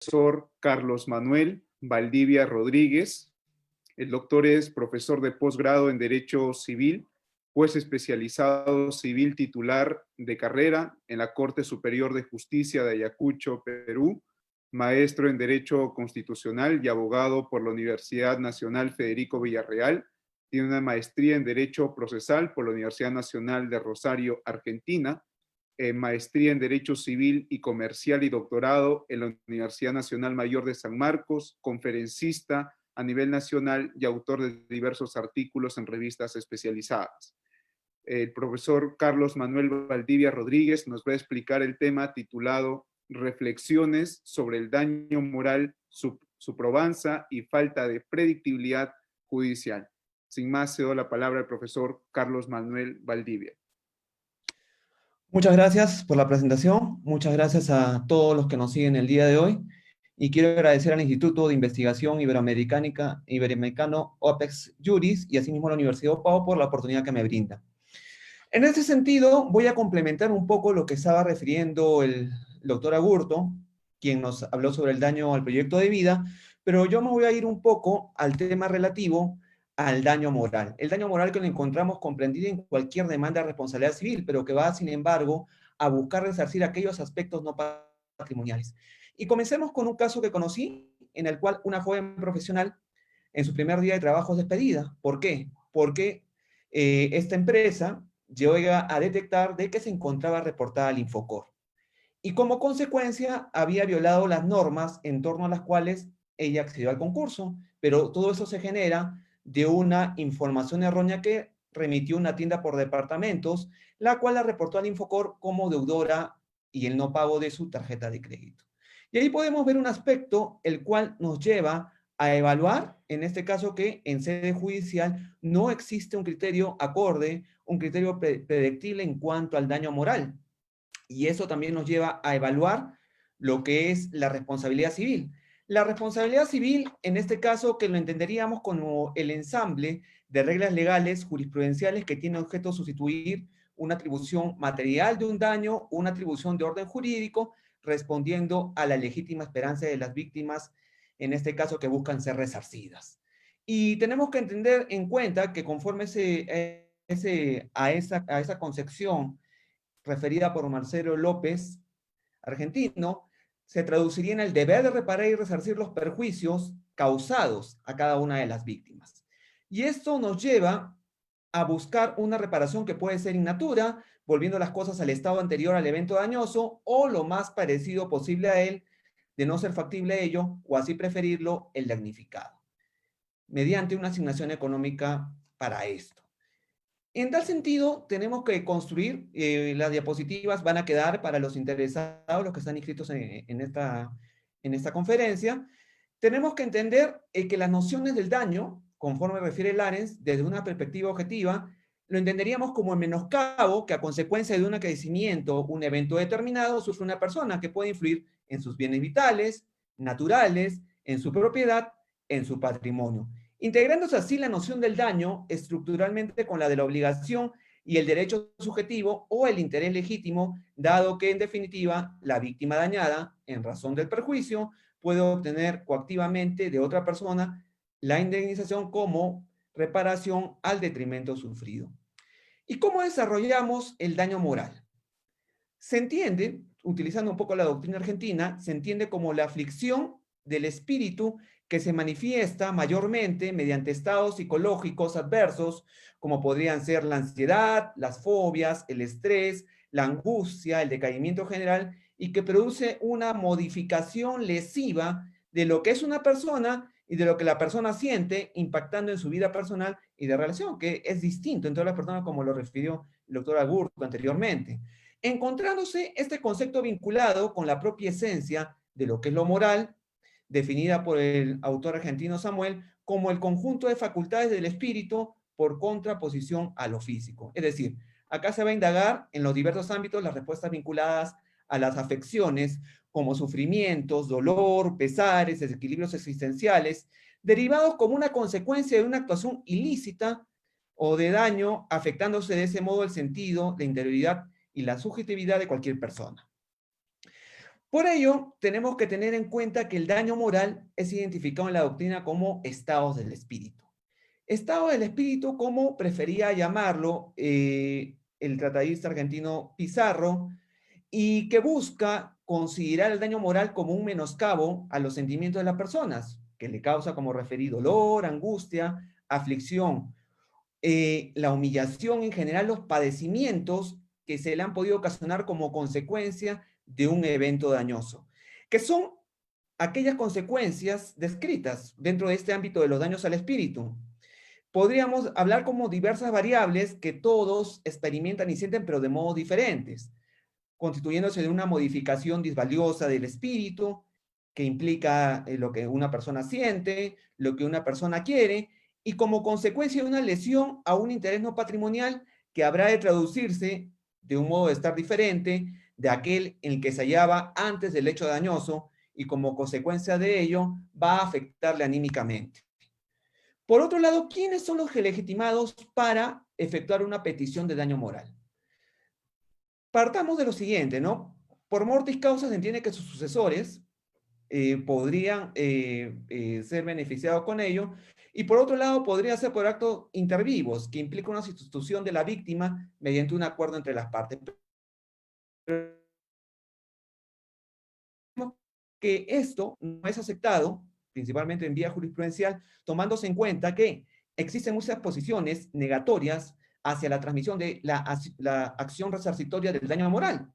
profesor Carlos Manuel Valdivia Rodríguez. El doctor es profesor de posgrado en Derecho Civil, juez especializado civil titular de carrera en la Corte Superior de Justicia de Ayacucho, Perú, maestro en Derecho Constitucional y abogado por la Universidad Nacional Federico Villarreal. Tiene una maestría en Derecho Procesal por la Universidad Nacional de Rosario, Argentina, maestría en Derecho Civil y Comercial y doctorado en la Universidad Nacional Mayor de San Marcos, conferencista a nivel nacional y autor de diversos artículos en revistas especializadas. El profesor Carlos Manuel Valdivia Rodríguez nos va a explicar el tema titulado Reflexiones sobre el daño moral, su probanza y falta de predictibilidad judicial. Sin más, cedo la palabra al profesor Carlos Manuel Valdivia. Muchas gracias por la presentación, muchas gracias a todos los que nos siguen el día de hoy y quiero agradecer al Instituto de Investigación Iberoamericano OPEX Juris y asimismo a la Universidad OPAO por la oportunidad que me brinda. En este sentido, voy a complementar un poco lo que estaba refiriendo el doctor Agurto, quien nos habló sobre el daño al proyecto de vida, pero yo me voy a ir un poco al tema relativo al daño moral. El daño moral que lo encontramos comprendido en cualquier demanda de responsabilidad civil, pero que va, sin embargo, a buscar resarcir aquellos aspectos no patrimoniales. Y comencemos con un caso que conocí, en el cual una joven profesional, en su primer día de trabajo, es despedida. ¿Por qué? Porque esta empresa llega a detectar de que se encontraba reportada al Infocor. Y como consecuencia, había violado las normas en torno a las cuales ella accedió al concurso, pero todo eso se genera de una información errónea que remitió una tienda por departamentos, la cual la reportó al Infocor como deudora y el no pago de su tarjeta de crédito. Y ahí podemos ver un aspecto el cual nos lleva a evaluar, en este caso, que en sede judicial no existe un criterio acorde, un criterio predictible en cuanto al daño moral. Y eso también nos lleva a evaluar lo que es la responsabilidad civil. La responsabilidad civil, en este caso, que lo entenderíamos como el ensamble de reglas legales jurisprudenciales que tiene objeto sustituir una atribución material de un daño, una atribución de orden jurídico, respondiendo a la legítima esperanza de las víctimas, en este caso que buscan ser resarcidas. Y tenemos que entender en cuenta que conforme a esa concepción referida por Marcelo López, argentino, se traduciría en el deber de reparar y resarcir los perjuicios causados a cada una de las víctimas. Y esto nos lleva a buscar una reparación que puede ser in natura, volviendo las cosas al estado anterior al evento dañoso, o lo más parecido posible a él, de no ser factible ello, o así preferirlo, el damnificado, mediante una asignación económica para esto. En tal sentido, tenemos que construir, las diapositivas van a quedar para los interesados, los que están inscritos en esta conferencia. Tenemos que entender que las nociones del daño, conforme refiere Larens, desde una perspectiva objetiva, lo entenderíamos como el menoscabo que a consecuencia de un acontecimiento, un evento determinado, sufre una persona que puede influir en sus bienes vitales, naturales, en su propiedad, en su patrimonio, integrándose así la noción del daño estructuralmente con la de la obligación y el derecho subjetivo o el interés legítimo, dado que en definitiva la víctima dañada, en razón del perjuicio, puede obtener coactivamente de otra persona la indemnización como reparación al detrimento sufrido. ¿Y cómo desarrollamos el daño moral? Se entiende, utilizando un poco la doctrina argentina, se entiende como la aflicción del espíritu que se manifiesta mayormente mediante estados psicológicos adversos, como podrían ser la ansiedad, las fobias, el estrés, la angustia, el decaimiento general, y que produce una modificación lesiva de lo que es una persona y de lo que la persona siente, impactando en su vida personal y de relación, que es distinto en todas las personas, como lo refirió el doctor Agurto anteriormente, encontrándose este concepto vinculado con la propia esencia de lo que es lo moral, definida por el autor argentino Samuel como el conjunto de facultades del espíritu por contraposición a lo físico. Es decir, acá se va a indagar en los diversos ámbitos las respuestas vinculadas a las afecciones como sufrimientos, dolor, pesares, desequilibrios existenciales, derivados como una consecuencia de una actuación ilícita o de daño, afectándose de ese modo el sentido, la interioridad y la subjetividad de cualquier persona. Por ello, tenemos que tener en cuenta que el daño moral es identificado en la doctrina como estados del espíritu. Estado del espíritu, como prefería llamarlo el tratadista argentino Pizarro, y que busca considerar el daño moral como un menoscabo a los sentimientos de las personas, que le causa, como referí, dolor, angustia, aflicción, la humillación, en general los padecimientos que se le han podido ocasionar como consecuencia de un evento dañoso, que son aquellas consecuencias descritas dentro de este ámbito de los daños al espíritu. Podríamos hablar como diversas variables que todos experimentan y sienten, pero de modos diferentes, constituyéndose de una modificación disvaliosa del espíritu, que implica lo que una persona siente, lo que una persona quiere, y como consecuencia de una lesión a un interés no patrimonial que habrá de traducirse de un modo de estar diferente de aquel en el que se hallaba antes del hecho dañoso, y como consecuencia de ello va a afectarle anímicamente. Por otro lado, ¿quiénes son los legitimados para efectuar una petición de daño moral? Partamos de lo siguiente, ¿no? Por mortis causa se entiende que sus sucesores podrían ser beneficiados con ello, y por otro lado podría ser por actos inter vivos, que implica una sustitución de la víctima mediante un acuerdo entre las partes. Que esto no es aceptado, principalmente en vía jurisprudencial, tomándose en cuenta que existen muchas posiciones negatorias hacia la transmisión de la acción resarcitoria del daño moral,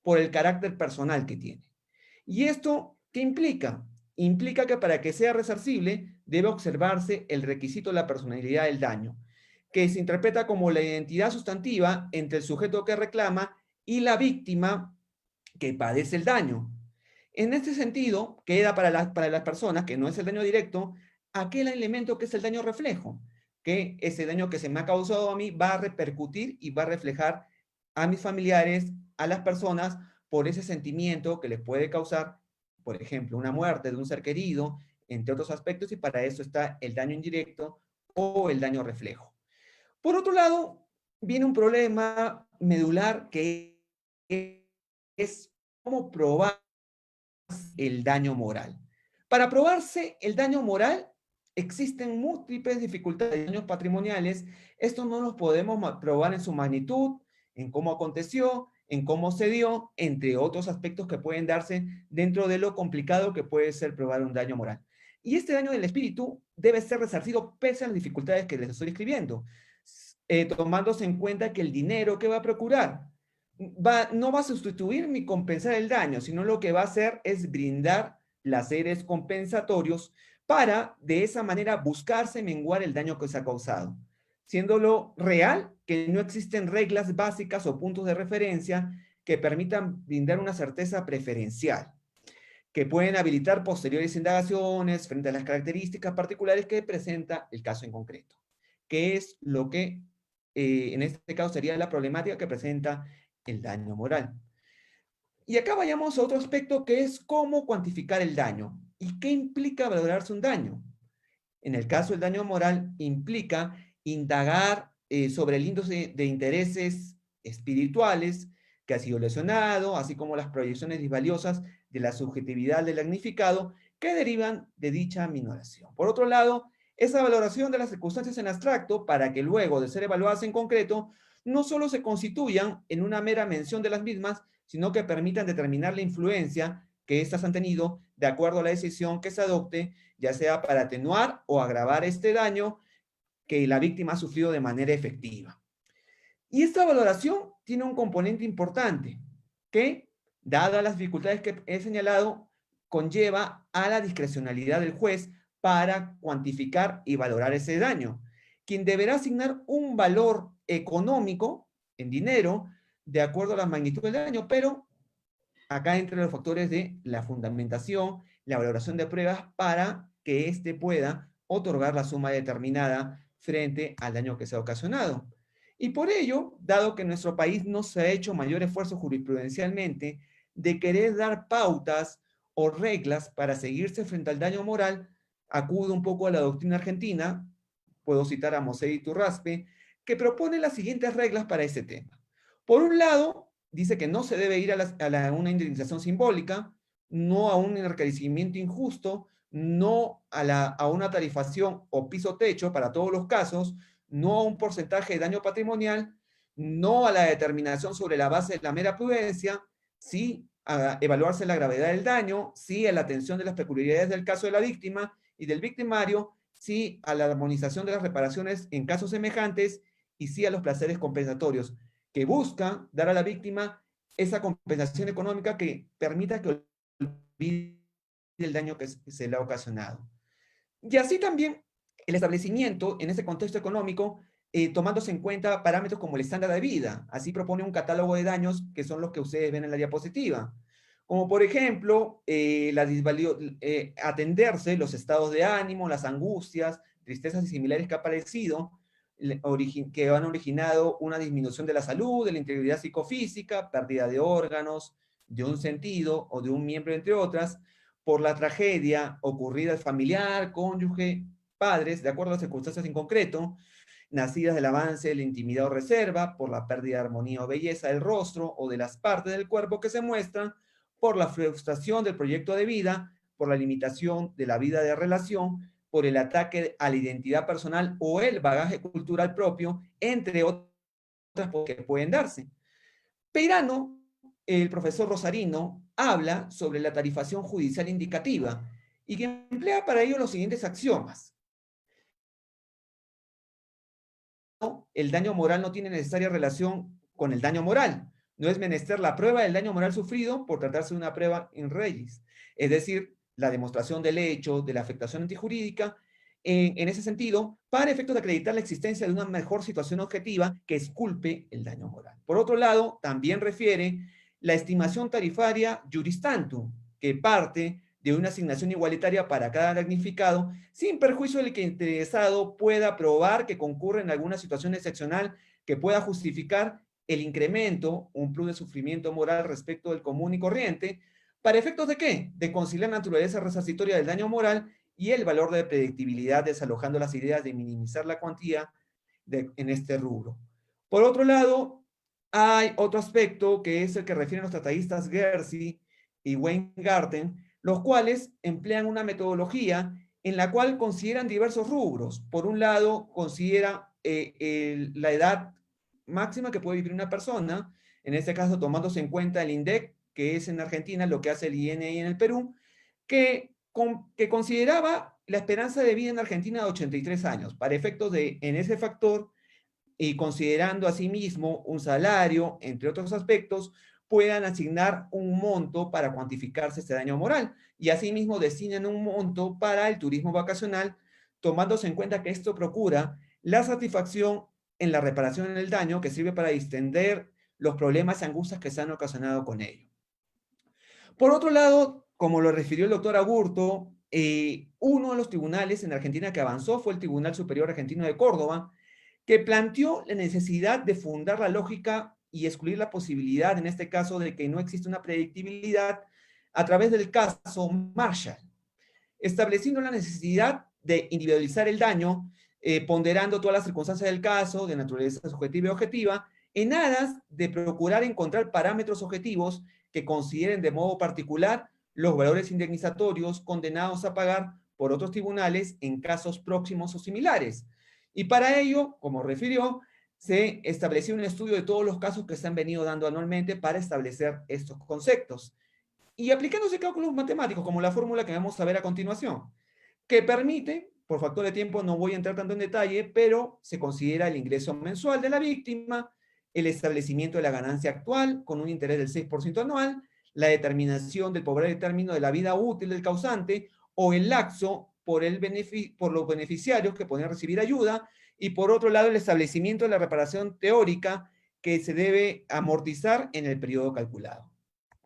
por el carácter personal que tiene. ¿Y esto qué implica? Implica que para que sea resarcible debe observarse el requisito de la personalidad del daño, que se interpreta como la identidad sustantiva entre el sujeto que reclama y la víctima que padece el daño. En este sentido, queda para las personas, que no es el daño directo, aquel elemento que es el daño reflejo, que ese daño que se me ha causado a mí va a repercutir y va a reflejar a mis familiares, a las personas, por ese sentimiento que les puede causar, por ejemplo, una muerte de un ser querido, entre otros aspectos, y para eso está el daño indirecto o el daño reflejo. Por otro lado, viene un problema medular que es cómo probar el daño moral. Para probarse el daño moral, existen múltiples dificultades de daños patrimoniales. Estos no los podemos probar en su magnitud, en cómo aconteció, en cómo se dio, entre otros aspectos que pueden darse dentro de lo complicado que puede ser probar un daño moral. Y este daño del espíritu debe ser resarcido pese a las dificultades que les estoy escribiendo, tomándose en cuenta que el dinero que va a procurar no va a sustituir ni compensar el daño, sino lo que va a hacer es brindar placeres compensatorios para de esa manera buscarse menguar el daño que se ha causado, siéndolo real que no existen reglas básicas o puntos de referencia que permitan brindar una certeza preferencial, que pueden habilitar posteriores indagaciones frente a las características particulares que presenta el caso en concreto, que es lo que en este caso sería la problemática que presenta el daño moral. Y acá vayamos a otro aspecto, que es cómo cuantificar el daño y qué implica valorarse un daño. En el caso del daño moral, implica indagar sobre el índice de intereses espirituales que ha sido lesionado, así como las proyecciones disvaliosas de la subjetividad del damnificado que derivan de dicha minoración. Por otro lado, esa valoración de las circunstancias en abstracto, para que luego de ser evaluadas en concreto, no solo se constituyan en una mera mención de las mismas, sino que permitan determinar la influencia que éstas han tenido de acuerdo a la decisión que se adopte, ya sea para atenuar o agravar este daño que la víctima ha sufrido de manera efectiva. Y esta valoración tiene un componente importante que, dadas las dificultades que he señalado, conlleva a la discrecionalidad del juez para cuantificar y valorar ese daño, quien deberá asignar un valor económico en dinero de acuerdo a la magnitud del daño, pero acá entran los factores de la fundamentación, la valoración de pruebas para que éste pueda otorgar la suma determinada frente al daño que se ha ocasionado. Y por ello, dado que en nuestro país no se ha hecho mayor esfuerzo jurisprudencialmente de querer dar pautas o reglas para seguirse frente al daño moral, acudo un poco a la doctrina argentina, puedo citar a Mosé Iturraspe, que propone las siguientes reglas para ese tema. Por un lado, dice que no se debe ir a una indemnización simbólica, no a un enriquecimiento injusto, no a una tarifación o piso techo para todos los casos, no a un porcentaje de daño patrimonial, no a la determinación sobre la base de la mera prudencia, sí a evaluarse la gravedad del daño, sí a la atención de las peculiaridades del caso de la víctima y del victimario, sí a la armonización de las reparaciones en casos semejantes y sí a los placeres compensatorios, que busca dar a la víctima esa compensación económica que permita que olvide el daño que se le ha ocasionado. Y así también el establecimiento en ese contexto económico, tomándose en cuenta parámetros como el estándar de vida. Así propone un catálogo de daños que son los que ustedes ven en la diapositiva. Como por ejemplo, atenderse los estados de ánimo, las angustias, tristezas y similares que ha aparecido, que han originado una disminución de la salud, de la integridad psicofísica, pérdida de órganos, de un sentido o de un miembro, entre otras, por la tragedia ocurrida al familiar, cónyuge, padres, de acuerdo a las circunstancias en concreto, nacidas del avance de la intimidad o reserva, por la pérdida de armonía o belleza del rostro o de las partes del cuerpo que se muestran, por la frustración del proyecto de vida, por la limitación de la vida de relación, por el ataque a la identidad personal o el bagaje cultural propio, entre otras que pueden darse. Peirano, el profesor Rosarino, habla sobre la tarifación judicial indicativa y que emplea para ello los siguientes axiomas. El daño moral no tiene necesaria relación con el daño moral. No es menester la prueba del daño moral sufrido por tratarse de una prueba in regis, es decir, la demostración del hecho, de la afectación antijurídica, en ese sentido, para efectos de acreditar la existencia de una mejor situación objetiva que exculpe el daño moral. Por otro lado, también refiere la estimación tarifaria juris tantum, que parte de una asignación igualitaria para cada damnificado, sin perjuicio de que el interesado pueda probar que concurre en alguna situación excepcional que pueda justificar el incremento, un plus de sufrimiento moral respecto del común y corriente, ¿para efectos de qué? De conciliar la naturaleza resarcitoria del daño moral y el valor de predictibilidad, desalojando las ideas de minimizar la cuantía en este rubro. Por otro lado, hay otro aspecto que es el que refieren los tratadistas Gersey y Weingarten, los cuales emplean una metodología en la cual consideran diversos rubros. Por un lado, considera la edad máxima que puede vivir una persona, en este caso tomándose en cuenta el INDEC, que es en Argentina lo que hace el INI en el Perú, que consideraba la esperanza de vida en Argentina de 83 años, para efectos de, en ese factor, y considerando asimismo un salario, entre otros aspectos, puedan asignar un monto para cuantificarse este daño moral. Y asimismo destinan un monto para el turismo vacacional, tomándose en cuenta que esto procura la satisfacción en la reparación del daño, que sirve para distender los problemas y angustias que se han ocasionado con ello. Por otro lado, como lo refirió el doctor Agurto, uno de los tribunales en Argentina que avanzó fue el Tribunal Superior Argentino de Córdoba, que planteó la necesidad de fundar la lógica y excluir la posibilidad, en este caso, de que no existe una predictibilidad a través del caso Marshall, estableciendo la necesidad de individualizar el daño, ponderando todas las circunstancias del caso, de naturaleza subjetiva y objetiva, en aras de procurar encontrar parámetros objetivos que consideren de modo particular los valores indemnizatorios condenados a pagar por otros tribunales en casos próximos o similares. Y para ello, como refirió, se estableció un estudio de todos los casos que se han venido dando anualmente para establecer estos conceptos. Y aplicándose cálculos matemáticos, como la fórmula que vamos a ver a continuación, que permite, por factor de tiempo no voy a entrar tanto en detalle, pero se considera el ingreso mensual de la víctima, el establecimiento de la ganancia actual con un interés del 6% anual, la determinación del pobre término de la vida útil del causante o el lapso por los beneficiarios que pueden recibir ayuda, y por otro lado el establecimiento de la reparación teórica que se debe amortizar en el periodo calculado,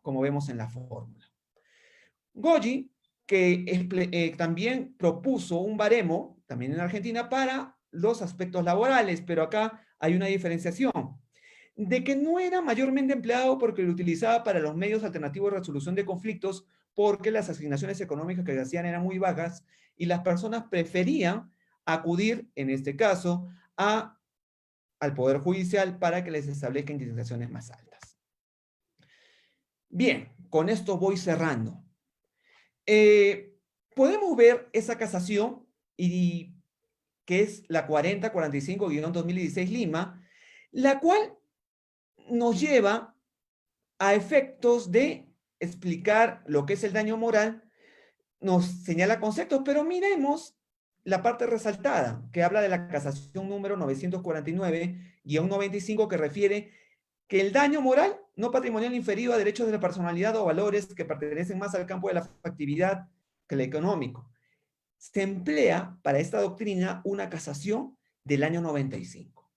como vemos en la fórmula. Goggi, que también propuso un baremo, también en Argentina, para los aspectos laborales, pero acá hay una diferenciación, de que no era mayormente empleado porque lo utilizaba para los medios alternativos de resolución de conflictos, porque las asignaciones económicas que se hacían eran muy bajas y las personas preferían acudir, en este caso, al Poder Judicial para que les establezcan indemnizaciones más altas. Bien, con esto voy cerrando. Podemos ver esa casación y que es la 4045-2016 Lima, la cual nos lleva a efectos de explicar lo que es el daño moral, nos señala conceptos, pero miremos la parte resaltada, que habla de la casación número 949-95, que refiere que el daño moral no patrimonial inferido a derechos de la personalidad o valores que pertenecen más al campo de la actividad que el económico. Se emplea para esta doctrina una casación del año 95.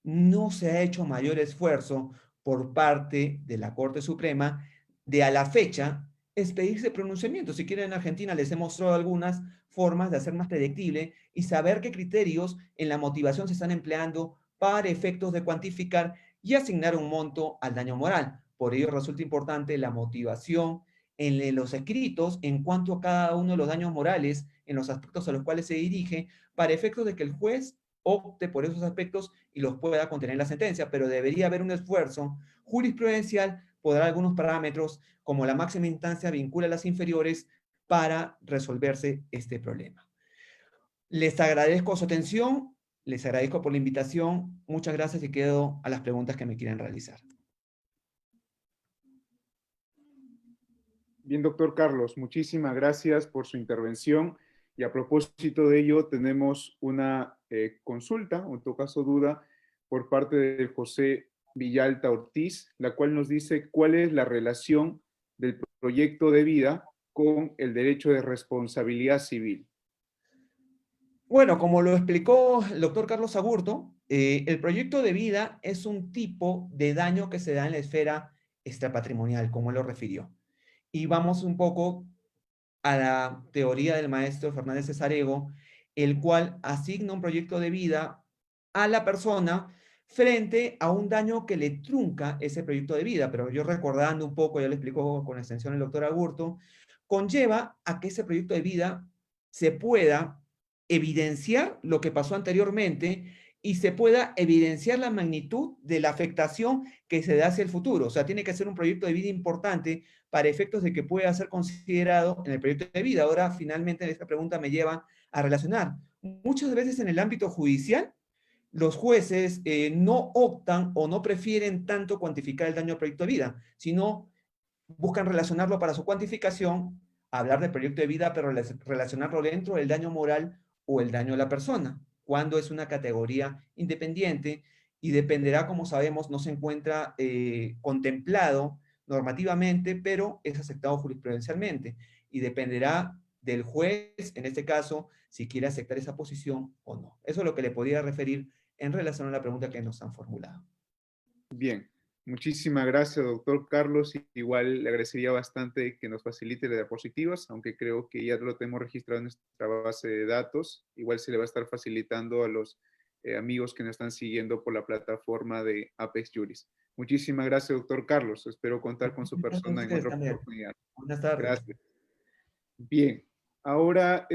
No se ha hecho mayor esfuerzo por parte de la Corte Suprema de a la fecha expedirse pronunciamientos. Si quieren, en Argentina les he mostrado algunas formas de hacer más predictible y saber qué criterios en la motivación se están empleando para efectos de cuantificar y asignar un monto al daño moral. Por ello resulta importante la motivación en los escritos en cuanto a cada uno de los daños morales en los aspectos a los cuales se dirige para efectos de que el juez opte por esos aspectos y los pueda contener en la sentencia, pero debería haber un esfuerzo jurisprudencial por dar algunos parámetros como la máxima instancia vincula a las inferiores para resolverse este problema. Les agradezco su atención, les agradezco por la invitación, muchas gracias y quedo a las preguntas que me quieran realizar. Bien, doctor Carlos, muchísimas gracias por su intervención. Y a propósito de ello, tenemos una consulta, o en todo caso duda, por parte de José Villalta Ortiz, la cual nos dice cuál es la relación del proyecto de vida con el derecho de responsabilidad civil. Bueno, como lo explicó el doctor Carlos Agurto, el proyecto de vida es un tipo de daño que se da en la esfera extrapatrimonial, como él lo refirió. Y vamos un poco a la teoría del maestro Fernández Cesarego, el cual asigna un proyecto de vida a la persona frente a un daño que le trunca ese proyecto de vida. Pero yo recordando un poco, ya lo explicó con extensión el doctor Agurto, conlleva a que ese proyecto de vida se pueda evidenciar lo que pasó anteriormente y se pueda evidenciar la magnitud de la afectación que se da hacia el futuro. O sea, tiene que ser un proyecto de vida importante para efectos de que pueda ser considerado en el proyecto de vida. Ahora, finalmente, esta pregunta me lleva a relacionar. Muchas veces en el ámbito judicial, los jueces no optan o no prefieren tanto cuantificar el daño al proyecto de vida, sino buscan relacionarlo para su cuantificación, hablar del proyecto de vida, pero relacionarlo dentro del daño moral o el daño a la persona, cuando es una categoría independiente y dependerá, como sabemos, no se encuentra contemplado normativamente, pero es aceptado jurisprudencialmente y dependerá del juez, en este caso, si quiere aceptar esa posición o no. Eso es lo que le podría referir en relación a la pregunta que nos han formulado. Bien, muchísimas gracias, doctor Carlos. Igual le agradecería bastante que nos facilite las diapositivas, aunque creo que ya lo tenemos registrado en nuestra base de datos. Igual se le va a estar facilitando a los amigos que nos están siguiendo por la plataforma de Apex Juris. Muchísimas gracias, doctor Carlos. Espero contar con su persona en otra oportunidad. Buenas tardes. Gracias. Bien, ahora